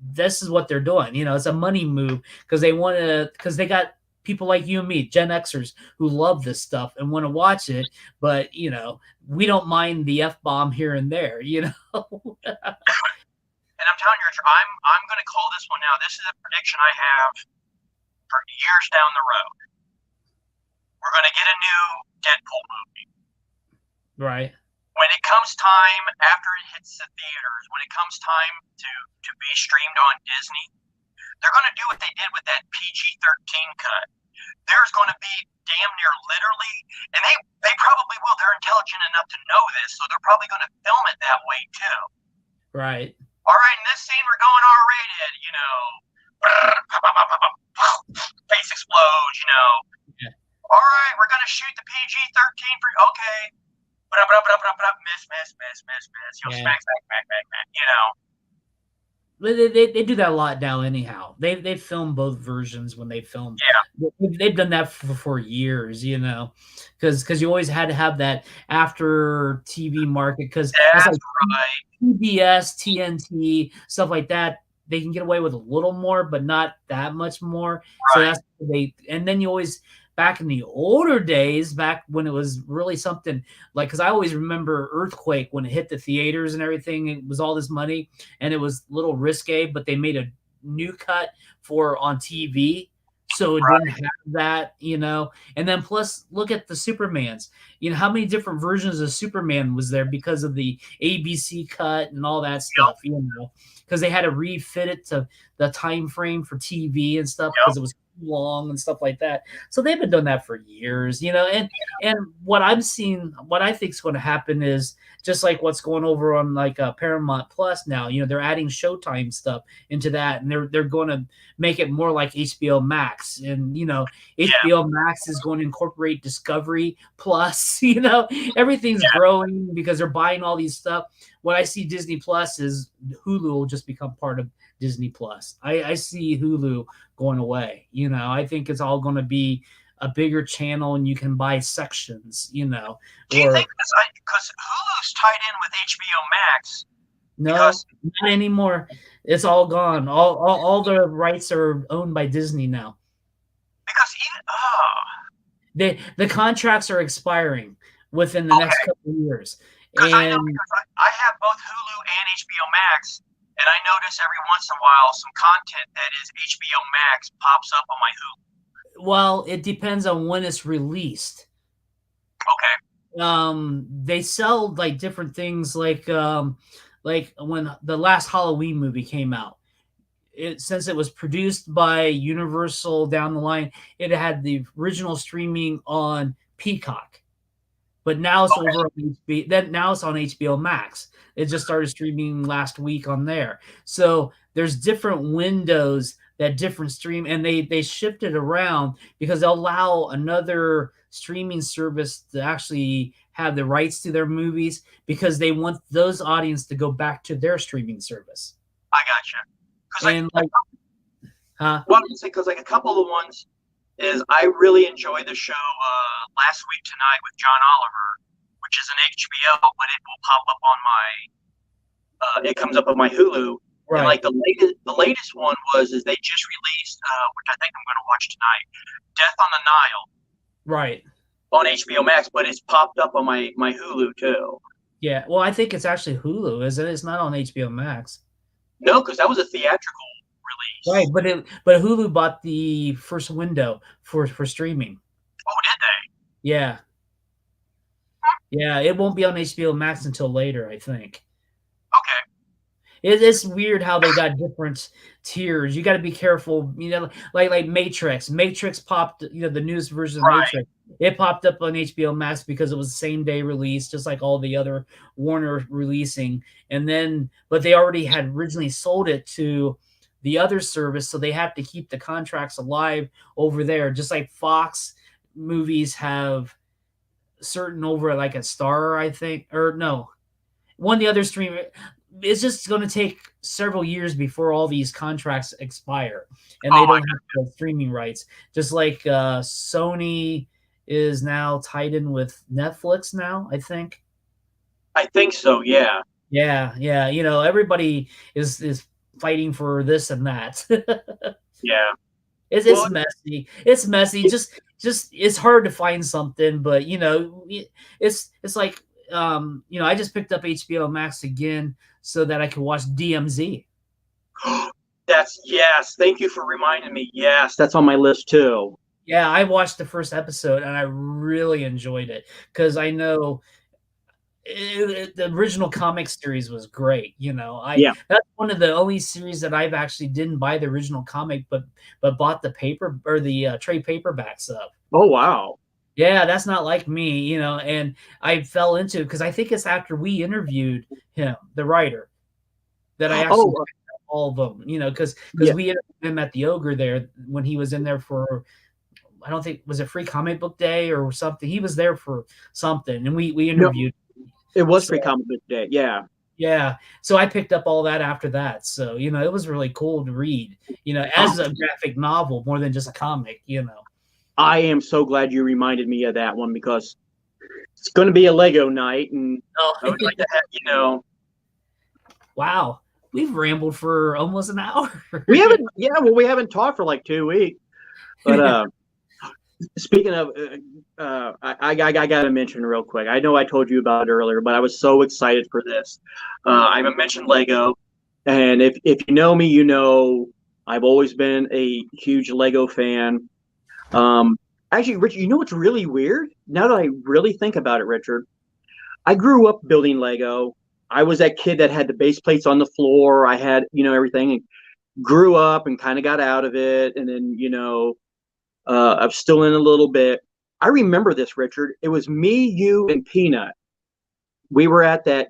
this is what they're doing. It's a money move because they got people like you and me, Gen Xers, who love this stuff and want to watch it, but we don't mind the F-bomb here and there.
And I'm telling you, Richard, I'm going to call this one now. This is a prediction I have for years down the road. We're going to get a new Deadpool movie.
Right.
When it comes time, after it hits the theaters, when it comes time to be streamed on Disney, they're going to do what they did with that PG-13 cut. There's going to be damn near literally, and they probably will. They're intelligent enough to know this, so they're probably going to film it that way too.
Right.
All right, in this scene, we're going R-rated, face explodes,
Yeah.
All right, we're going to shoot the PG-13 for, okay. Miss.
Yeah.
Smack.
They do that a lot now anyhow. They film both versions when they film.
Yeah.
They've done that for years, because you always had to have that after TV market because
that's like right.
PBS, TNT, stuff like that. They can get away with a little more, but not that much more. Right. So that's and then you always back in the older days, back when it was really something like, because I always remember Earthquake when it hit the theaters and everything. It was all this money and it was a little risque, but they made a new cut for on TV. So it didn't have that, and then plus look at the Supermans, how many different versions of Superman was there because of the ABC cut and all that stuff, because they had to refit it to the time frame for TV and stuff because it was long and stuff like that. So they've been doing that for years, and what I'm seeing, what I think is going to happen is just like what's going over on like Paramount Plus now, they're adding Showtime stuff into that, and they're going to make it more like HBO Max, and HBO Max is going to incorporate Discovery Plus, everything's growing because they're buying all these stuff. What I see Disney Plus is Hulu will just become part of Disney Plus. I see Hulu going away. I think it's all going to be a bigger channel and you can buy sections,
Do you think because Hulu's tied in with HBO Max,
No,
Because
not anymore. It's all gone. All the rights are owned by Disney now.
even
The contracts are expiring within the next
okay,
couple of years.
because I know
And
because I have both Hulu and HBO Max, and I notice every once in a while some content that is HBO Max pops up on my Hulu.
well, it depends on when it's released.
Okay,
They sell like different things like when the last Halloween movie came out. Since it was produced by Universal down the line, it had the original streaming on Peacock. But now it's
okay,
over on HBO. Then now it's on HBO Max. It just started streaming last week on there. So there's different windows that different stream, and they shift it around because they'll allow another streaming service to actually have the rights to their movies because they want those audience to go back to their streaming service.
I gotcha. Because
And like, huh?
well, because like a couple of the ones is I really enjoyed the show Last Week Tonight with John Oliver, which is an HBO, but it will pop up on my it comes up on my Hulu. And like
Right,
the latest one is they just released, which I think I'm going to watch tonight, Death on the Nile
right.
on HBO Max, but it's popped up on my Hulu too.
Yeah. Well, I think it's actually Hulu, isn't it? It's not on HBO Max.
No, because that was a theatrical
Right,
release.
but Hulu bought the first window for streaming.
Oh, did they?
Yeah, yeah, it won't be on HBO Max until later, I think.
Okay,
It's weird how they got different tiers. You got to be careful, like Matrix. Matrix popped, the newest version of
right.
Matrix. It popped up on HBO Max because it was the same day release, just like all the other Warner releasing. And then, but they already had originally sold it to the other service, so they have to keep the contracts alive over there. Just like Fox movies have certain over like a Star, I think, or no, one of the other stream. It's just going to take several years before all these contracts expire, and
Oh
they
my
don't have the streaming rights. Just like Sony is now tied in with Netflix now, I think.
God, I think so. Yeah,
Yeah, yeah. Everybody is fighting for this and that.
yeah.
It's
Well,
messy. It's messy. Just it's hard to find something, but it's like I just picked up HBO Max again so that I could watch DMZ.
that's yes. Thank you for reminding me. Yes, that's on my list too.
Yeah, I watched the first episode and I really enjoyed it because I know the original comic series was great. I
Yeah.
That's one of the only series that I've actually didn't buy the original comic, but bought the paper or the trade paperbacks of.
Oh wow.
Yeah, that's not like me, and I fell into it because I think it's after we interviewed him, the writer, that I actually
Oh
picked up all of them, because
yeah.
we interviewed him at the Ogre there when he was in there for, I don't think, was it Free Comic Book Day or something? He was there for something, and we
No,
interviewed.
it was
So
Free Comic Book Day. Yeah.
yeah, so I picked up all that after that. So it was really cool to read,
Oh,
as a graphic novel more than just a comic.
I am so glad you reminded me of that one because it's going to be a Lego night, and
Oh,
I would like to have.
wow, we've rambled for almost an hour.
We haven't. Yeah, well, we haven't talked for like 2 weeks. But speaking of, I got to mention real quick. I know I told you about it earlier, but I was so excited for this. I mentioned Lego, and if you know me, I've always been a huge Lego fan. Actually, Richard, you know what's really weird? Now that I really think about it, Richard, I grew up building Lego. I was that kid that had the base plates on the floor. I had, everything, and grew up and kind of got out of it. And then, I'm still in a little bit. I remember this, Richard. It was me, you, and Peanut. We were at that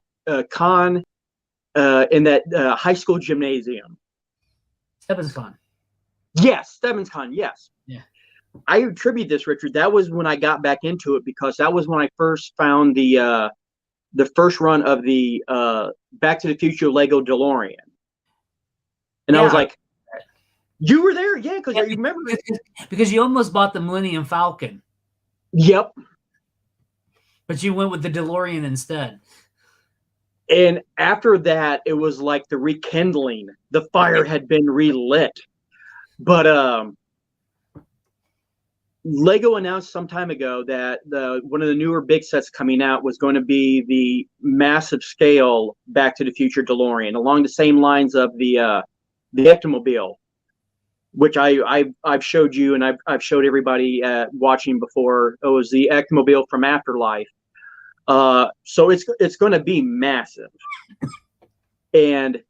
con in that high school gymnasium.
That was fun.
Yes, Stebbins Con. Yes.
Yeah.
I attribute this, Richard. That was when I got back into it because that was when I first found the first run of the Back to the Future Lego DeLorean, and I was
Yeah,
like, "You were there, yeah?" Because
yeah,
I remember.
because you almost bought the Millennium Falcon,
Yep.
but you went with the DeLorean instead.
And after that, it was like the rekindling. The fire had been relit. But Lego announced some time ago that one of the newer big sets coming out was going to be the massive scale Back to the Future DeLorean, along the same lines of the Ectomobile, which I've showed you and I've showed everybody watching before. It was the Ectomobile from Afterlife. So it's going to be massive, and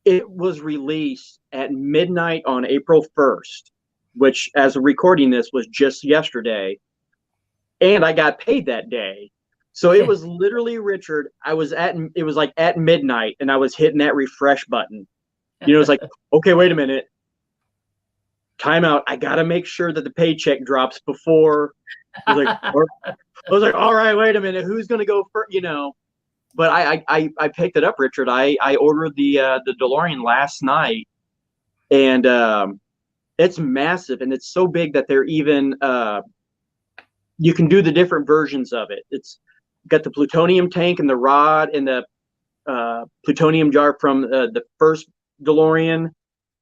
it was released at midnight on April 1st, which, as of recording this, was just yesterday, and I got paid that day. So it was literally, Richard, it was like at midnight, and I was hitting that refresh button. It's like, okay, wait a minute, time out. I got to make sure that the paycheck drops before. I was like, all right, wait a minute, who's going to go first? But I picked it up, Richard. I ordered the DeLorean last night, and it's massive, and it's so big that they're even you can do the different versions of it. It's got the plutonium tank and the rod and the plutonium jar from the first DeLorean,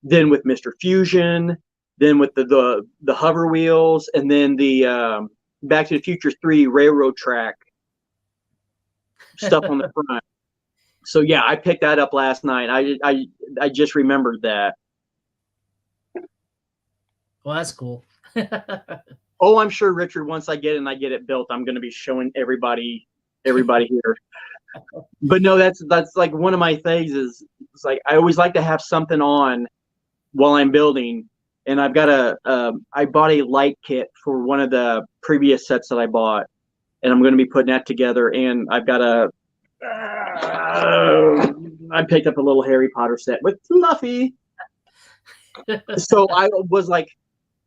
then with Mr. Fusion, then with the hover wheels, and then the Back to the Future 3 railroad track stuff on the front. So yeah, I picked that up last night. I just remembered that.
Well, that's cool.
Oh, I'm sure, Richard, once I get it built, I'm going to be showing everybody here. But no, that's like one of my things is, it's like I always like to have something on while I'm building, and I bought a light kit for one of the previous sets that I bought, and I'm going to be putting that together. And I've got I picked up a little Harry Potter set with Fluffy. So I was like,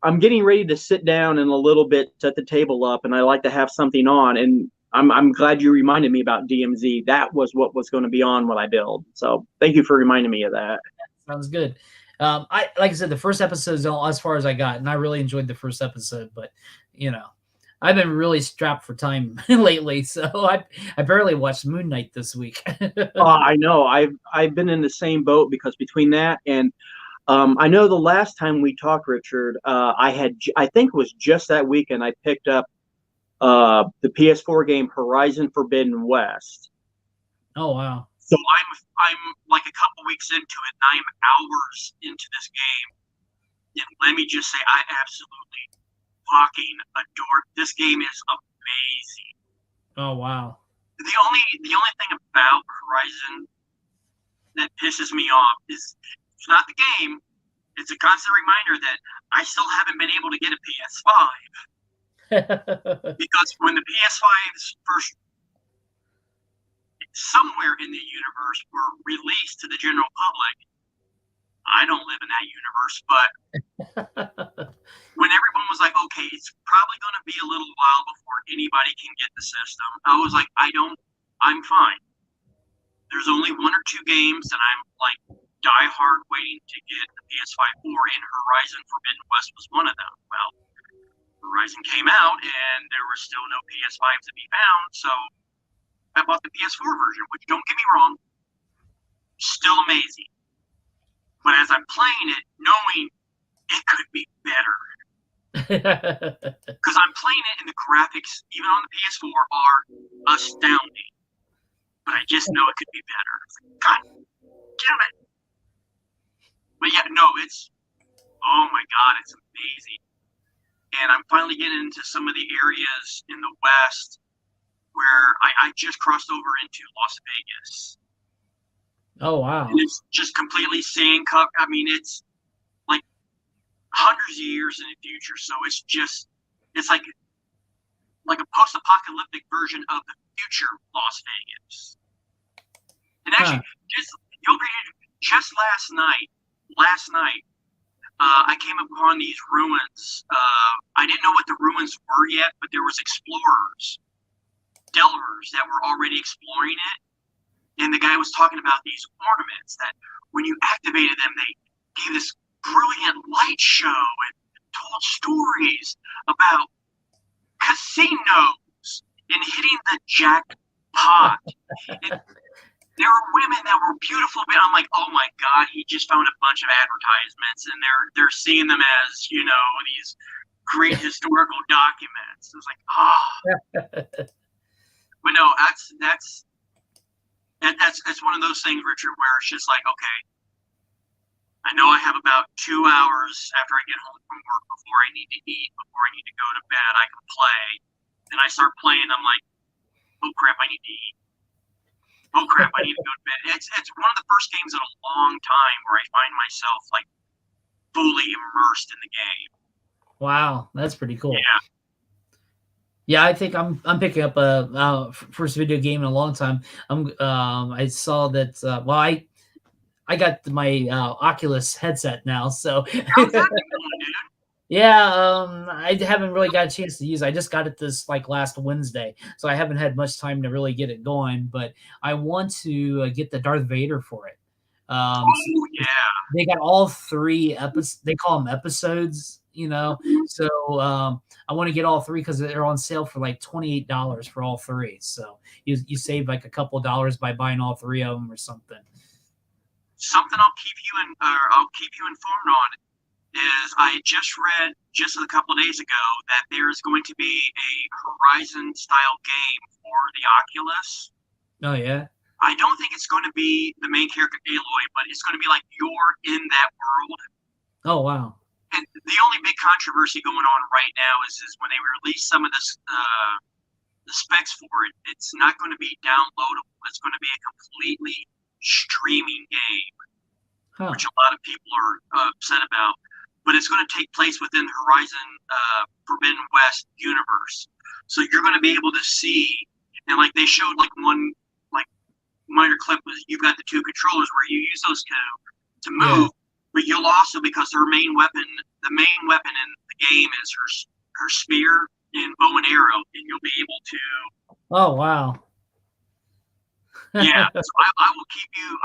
I'm getting ready to sit down in a little bit, set the table up, and I like to have something on. And I'm glad you reminded me about DMZ. That was what was going to be on when I build. So thank you for reminding me of that.
Sounds good. Like I said, the first episode is all as far as I got, and I really enjoyed the first episode. But I've been really strapped for time lately, so I barely watched Moon Knight this week.
I know. I've been in the same boat, because between that and I know the last time we talked, Richard, I think it was just that weekend, I picked up the PS4 game Horizon Forbidden West.
Oh wow!
So I'm like a couple weeks into it, and I'm hours into this game. And let me just say, I absolutely fucking adore it. This game is amazing.
Oh wow!
The only thing about Horizon that pisses me off is it's not the game. It's a constant reminder that I still haven't been able to get a PS5. Because when the PS5s first, somewhere in the universe, were released to the general public, I don't live in that universe, but when everyone was like, okay, it's probably going to be a little while before anybody can get the system, I was like, I'm fine. There's only one or two games that I'm like die hard waiting to get the PS5 for, and Horizon Forbidden West was one of them. Well, Horizon came out and there were still no PS5s to be found, so I bought the PS4 version, which, don't get me wrong, still amazing. But as I'm playing it, knowing it could be better. Because I'm playing it and the graphics, even on the PS4, are astounding. But I just know it could be better. God damn it. But yeah, no, oh my God, it's amazing. And I'm finally getting into some of the areas in the West where I just crossed over into Las Vegas.
Oh wow!
And it's just completely sand covered. I mean, it's like hundreds of years in the future, so it's like a post-apocalyptic version of the future Las Vegas. And actually, just last night, I came upon these ruins. I didn't know what the ruins were yet, but there was explorers, delvers that were already exploring it. And the guy was talking about these ornaments that when you activated them, they gave this brilliant light show and told stories about casinos and hitting the jackpot. hot. And there were women that were beautiful, but I'm like, oh my God, he just found a bunch of advertisements and they're seeing them as, you know, these great historical documents. It was like, but no, that's one of those things, Richard, where it's just like, okay, I know I have about 2 hours after I get home from work before I need to eat, before I need to go to bed. I can play. Then I start playing. I'm like, oh crap, I need to eat. Oh crap, I need to go to bed. It's one of the first games in a long time where I find myself like fully immersed in the game.
Wow, that's pretty cool.
Yeah.
Yeah, I think I'm picking up a first video game in a long time. I saw that. Well, I got my Oculus headset now, so
How's that going, dude?
yeah, I haven't really got a chance to use it. I just got it this like last Wednesday, so I haven't had much time to really get it going. But I want to get the Darth Vader for it. So
Oh yeah.
they got all 3 episodes. They call them episodes, you know. So I want to get all 3 because they're on sale for like $28 for all 3. So you save like a couple dollars by buying all 3 of them or something.
Something I'll keep you informed on is I just read just a couple of days ago that there's going to be a Horizon style game for the Oculus.
Oh yeah.
I don't think it's going to be the main character Aloy, but it's going to be like you're in that world.
Oh wow.
And the only big controversy going on right now is when they release some of this the specs for it, it's not going to be downloadable. It's going to be a completely streaming game, which a lot of people are upset about. But it's going to take place within the Horizon Forbidden West universe. So you're going to be able to see, and like they showed like one like minor clip was you've got the 2 controllers where you use those to move, but you'll also, because the main weapon in the game is her spear and bow and arrow, and you'll be able to.
Oh wow.
Yeah, so I will keep you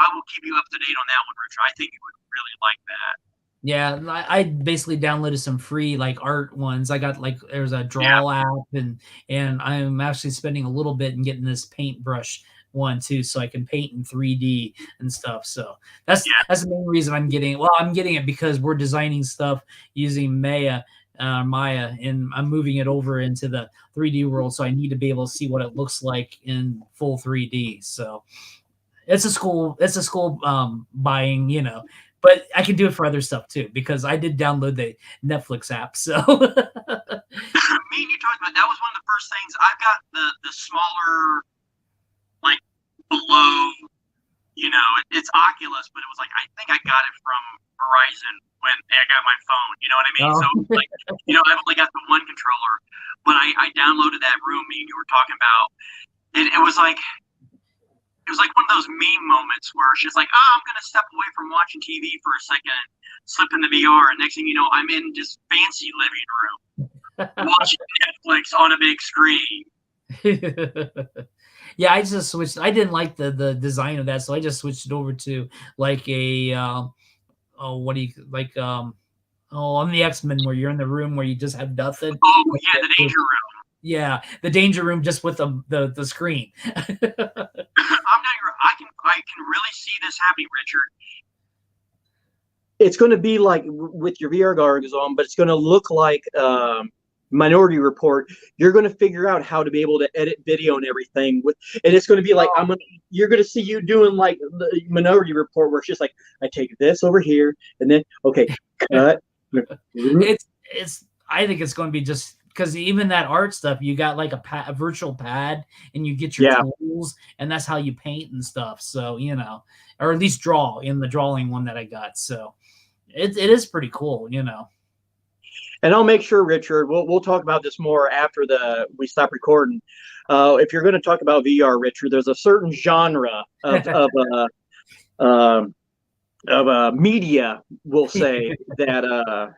up to date on that one, Richard. I think you would really like that.
Yeah, I basically downloaded some free like art ones. I got like there's a draw app and I'm actually spending a little bit and getting this paintbrush one too, so I can paint in 3D and stuff. So that's the main reason I'm getting it. Well, I'm getting it because we're designing stuff using Maya, and I'm moving it over into the 3D world. So I need to be able to see what it looks like in full 3D. So it's a school buying, you know. But I can do it for other stuff too, because I did download the Netflix app. So
me and you talked about that was one of the first things. I've got the smaller, like below, you know, it's Oculus, but it was like I think I got it from Horizon when I got my phone. You know what I mean?
Oh.
So like, you know, I've only got the one controller, but I downloaded that room me and you were talking about, and it was like one of those meme moments where it's just like, oh, I'm going to step away from watching TV for a second, slip in the VR, and next thing you know, I'm in just fancy living room watching Netflix on a big screen.
Yeah, I just switched. I didn't like the design of that, so I just switched it over to like a on the X-Men where you're in the room where you just have nothing.
Oh yeah, the danger room.
Yeah, the danger room just with the screen.
I can really see this happening, Richard. It's going to be like with your VR goggles on, but it's going to look like Minority Report. You're going to figure out how to be able to edit video and everything and it's going to be like you're going to see you doing like the Minority Report, where it's just like I take this over here and then cut.
I think it's going to be just. Because even that art stuff, you got like a virtual pad, and you get your tools, and that's how you paint and stuff. So you know, or at least draw in the drawing one that I got. So it is pretty cool, you know.
And I'll make sure, Richard, we'll talk about this more after we stop recording. If you're going to talk about VR, Richard, there's a certain genre of media, we'll say that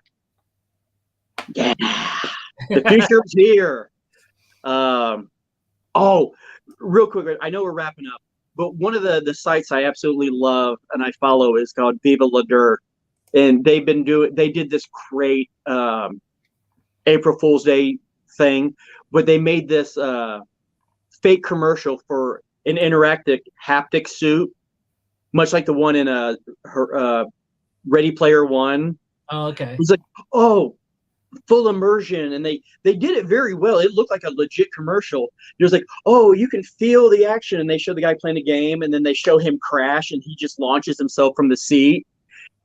the future's here. Real quick, I know we're wrapping up, but one of the sites I absolutely love and I follow is called Viva La Dirt, and they did this great April Fool's Day thing, but they made this fake commercial for an interactive haptic suit, much like the one in Ready Player One.
Oh, okay.
It's like, oh, full immersion, and they did it very well. It looked like a legit commercial. It was like, oh, you can feel the action, and they show the guy playing the game, and then they show him crash, and he just launches himself from the seat,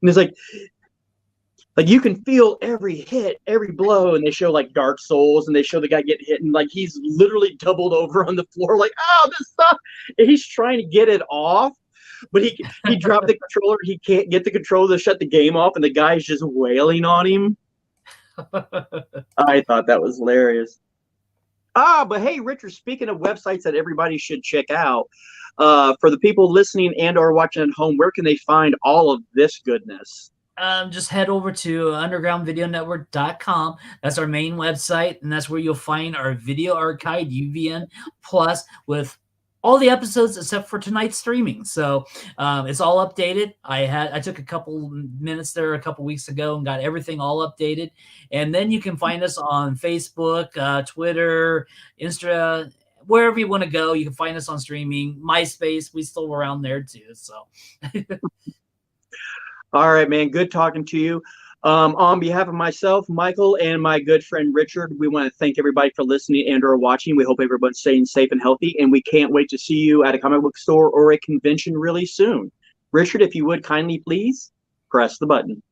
and it's like you can feel every hit, every blow, and they show like Dark Souls, and they show the guy get hit, and like he's literally doubled over on the floor, like, oh, this stuff. And he's trying to get it off, but he dropped the controller. He can't get the controller to shut the game off, and the guy's just wailing on him. I thought that was hilarious. But hey, Richard, speaking of websites that everybody should check out, for the people listening and or watching at home, where can they find all of this goodness?
Just head over to undergroundvideonetwork.com. That's our main website, and that's where you'll find our video archive, UVN Plus, with all the episodes except for tonight's streaming. So it's all updated. I took a couple minutes there a couple weeks ago and got everything all updated. And then you can find us on Facebook, Twitter, Insta, wherever you want to go. You can find us on streaming. MySpace, we still around there too. So
all right, man. Good talking to you. On behalf of myself, Michael, and my good friend Richard, we want to thank everybody for listening and or watching. We hope everyone's staying safe and healthy, and we can't wait to see you at a comic book store or a convention really soon. Richard, if you would kindly please press the button.